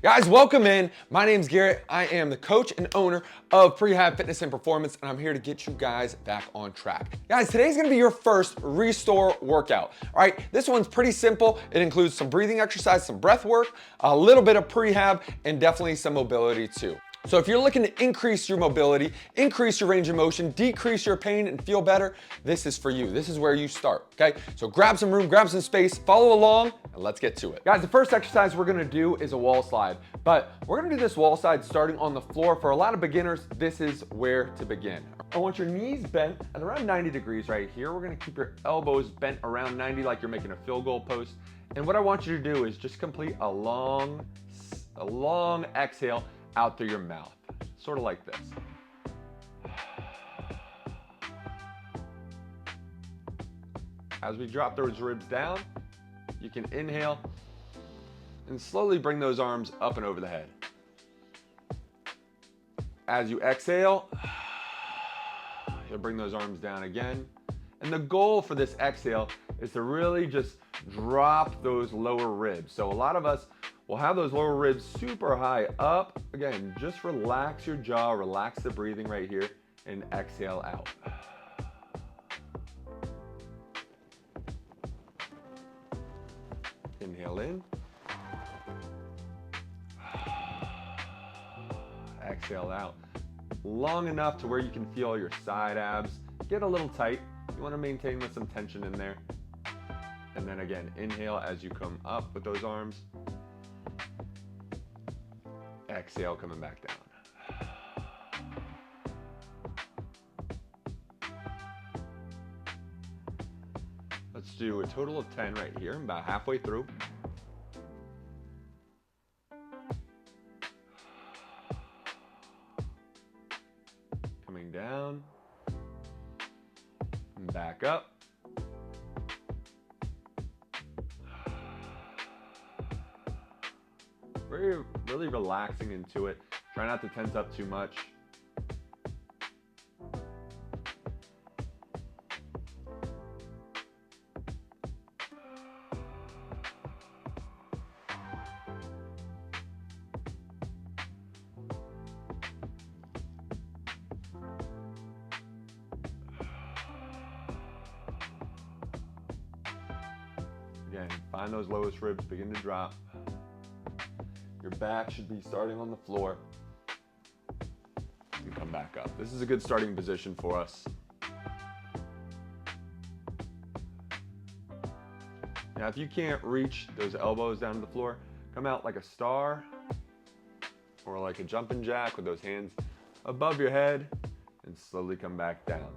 Guys, welcome in. My name's Garrett. I am the coach and owner of Prehab Fitness and Performance, and I'm here to get you guys back on track. Guys, today's gonna be your first restore workout. All right, this one's pretty simple. It includes some breathing exercise, some breath work, a little bit of prehab, and definitely some mobility too. So if you're looking to increase your mobility, increase your range of motion, decrease your pain, and feel better, this is for you. This is where you start, okay? So grab some room, grab some space, follow along, and let's get to it. Guys, the first exercise we're gonna do is a wall slide, but we're gonna do this wall slide starting on the floor. For a lot of beginners, this is where to begin. I want your knees bent at around 90 degrees right here. We're gonna keep your elbows bent around 90 like you're making a field goal post. And what I want you to do is just complete a long exhale out through your mouth, sort of like this. As we drop those ribs down, you can inhale and slowly bring those arms up and over the head. As you exhale, you'll bring those arms down again. And the goal for this exhale is to really just drop those lower ribs. So a lot of us will have those lower ribs super high up. Again, just relax your jaw, relax the breathing right here, and exhale out. Inhale in. Exhale out. Long enough to where you can feel your side abs get a little tight. You want to maintain with some tension in there. And then again, inhale as you come up with those arms. Exhale, coming back down. Let's do a total of 10 right here. I'm about halfway through. Coming down. And back up. Really relaxing into it. Try not to tense up too much. Again, find those lowest ribs, begin to drop. Your back should be starting on the floor and come back up. This is a good starting position for us. Now, if you can't reach those elbows down to the floor, come out like a star or like a jumping jack with those hands above your head and slowly come back down.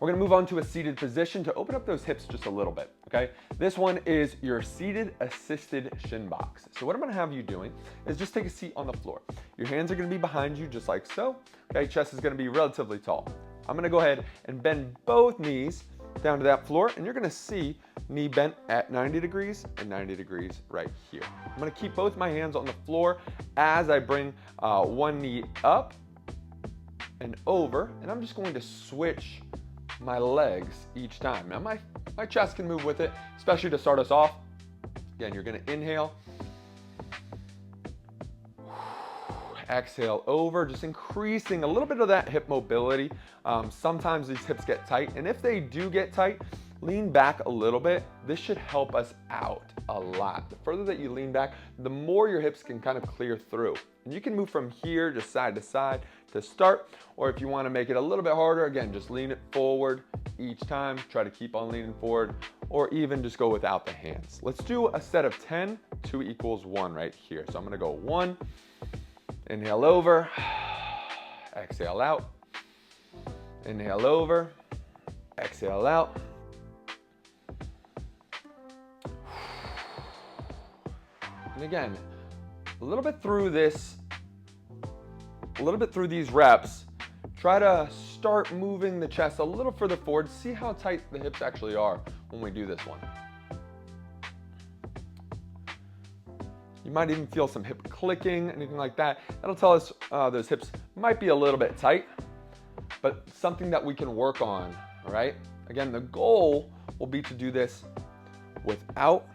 We're gonna move on to a seated position to open up those hips just a little bit, okay? This one is your seated assisted shin box. So what I'm gonna have you doing is just take a seat on the floor. Your hands are gonna be behind you just like so, okay? Chest is gonna be relatively tall. I'm gonna go ahead and bend both knees down to that floor, and you're gonna see knee bent at 90 degrees and 90 degrees right here. I'm gonna keep both my hands on the floor as I bring one knee up and over, and I'm just going to switch my legs each time. Now my chest can move with it, especially to start us off. Again, you're gonna inhale, exhale over, just increasing a little bit of that hip mobility. Sometimes these hips get tight, and if they do get tight, lean back a little bit. This should help us out a lot. The further that you lean back, the more your hips can kind of clear through. And you can move from here just side to side to start, or if you want to make it a little bit harder, again, just lean it forward each time. Try to keep on leaning forward, or even just go without the hands. Let's do a set of 10, 2 equals 1 right here. So I'm gonna go 1, inhale over, exhale out, inhale over, exhale out. And again, a little bit through these reps, try to start moving the chest a little further forward. See how tight the hips actually are when we do this one. You might even feel some hip clicking, anything like that. That'll tell us those hips might be a little bit tight, but something that we can work on, all right? Again, the goal will be to do this without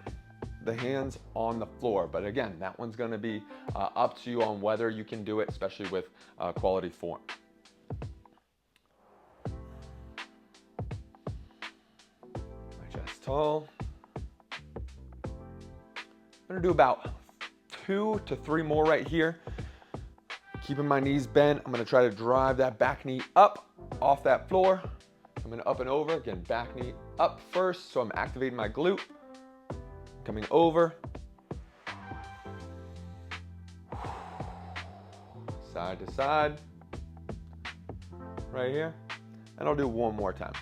the hands on the floor. But again, that one's gonna be up to you on whether you can do it, especially with quality form. My chest tall. I'm gonna do about 2 to 3 more right here. Keeping my knees bent, I'm gonna try to drive that back knee up off that floor. Coming up and over, again, back knee up first, so I'm activating my glute. Coming over. Side to side. Right here. And I'll do one more time.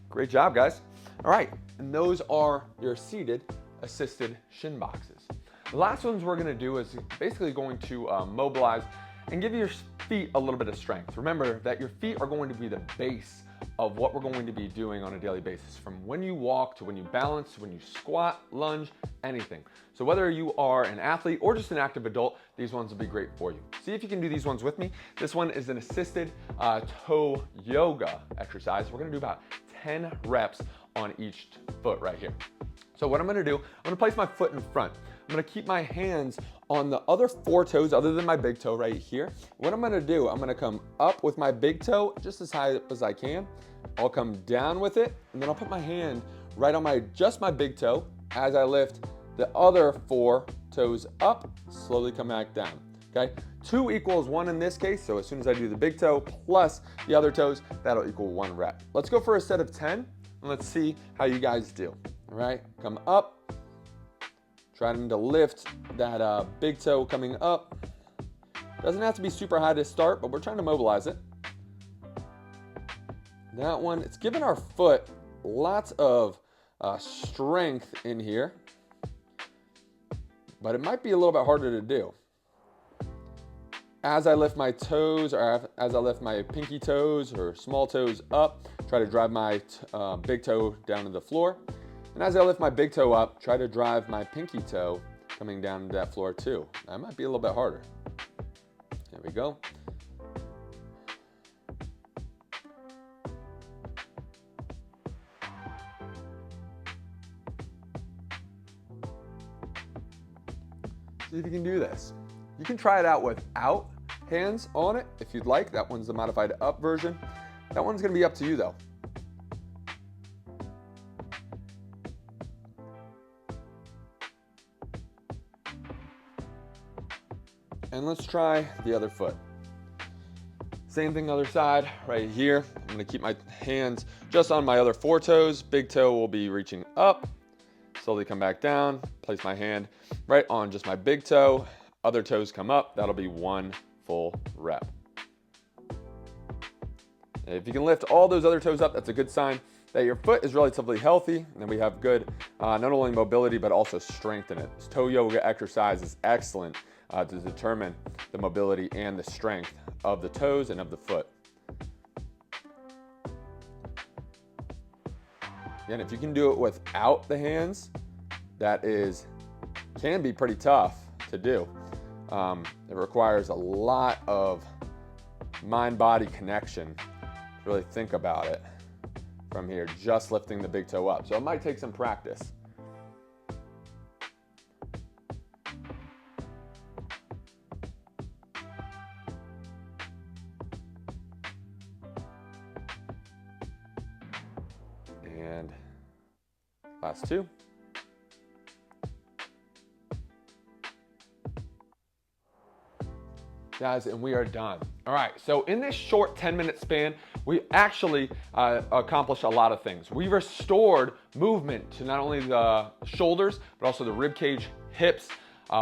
Great job, guys. All right, and those are your seated assisted shin boxes. The last ones we're gonna do is basically going to mobilize and give your feet a little bit of strength. Remember that your feet are going to be the base of what we're going to be doing on a daily basis, from when you walk to when you balance, to when you squat, lunge, anything. So whether you are an athlete or just an active adult, these ones will be great for you. See if you can do these ones with me. This one is an assisted toe yoga exercise. We're gonna do about 10 reps on each foot right here. So what I'm gonna do, I'm gonna place my foot in front. I'm gonna keep my hands on the other 4 toes other than my big toe right here. What I'm gonna do, I'm gonna come up with my big toe just as high as I can. I'll come down with it, and then I'll put my hand right on just my big toe as I lift the other 4 toes up, slowly come back down, okay? 2 equals 1 in this case, so as soon as I do the big toe plus the other toes, that'll equal 1 rep. Let's go for a set of 10, and let's see how you guys do, all right? Come up, trying to lift that big toe coming up. Doesn't have to be super high to start, but we're trying to mobilize it. That one, it's giving our foot lots of strength in here, but it might be a little bit harder to do. As I lift my toes, or as I lift my pinky toes or small toes up, try to drive my big toe down to the floor. And as I lift my big toe up, try to drive my pinky toe coming down to that floor too. That might be a little bit harder. There we go. See if you can do this. You can try it out without hands on it if you'd like. That one's the modified up version. That one's gonna be up to you though. And let's try the other foot. Same thing, other side, right here. I'm gonna keep my hands just on my other 4 toes. Big toe will be reaching up. Slowly come back down, place my hand right on just my big toe. Other toes come up, that'll be 1 full rep. And if you can lift all those other toes up, that's a good sign that your foot is relatively healthy, and we have good, not only mobility, but also strength in it. This toe yoga exercise is excellent to determine the mobility and the strength of the toes and of the foot. And if you can do it without the hands, that can be pretty tough to do. It requires a lot of mind-body connection to really think about it from here, just lifting the big toe up. So it might take some practice. And last 2. Guys, and we are done. All right, so in this short 10-minute span, we actually accomplished a lot of things. We restored movement to not only the shoulders, but also the rib cage, hips.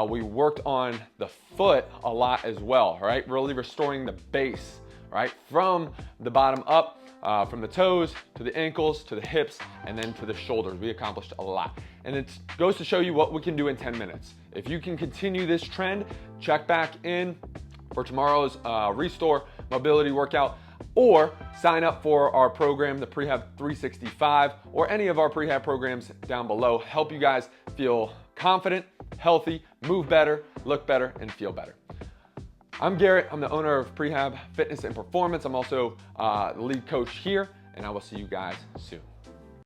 We worked on the foot a lot as well, right? Really restoring the base, right? From the bottom up, from the toes to the ankles, to the hips, and then to the shoulders. We accomplished a lot. And it goes to show you what we can do in 10 minutes. If you can continue this trend, check back in for tomorrow's Restore Mobility Workout, or sign up for our program, the Prehab 365, or any of our Prehab programs down below. Help you guys feel confident, healthy, move better, look better, and feel better. I'm Garrett. I'm the owner of Prehab Fitness and Performance. I'm also the lead coach here and I will see you guys soon.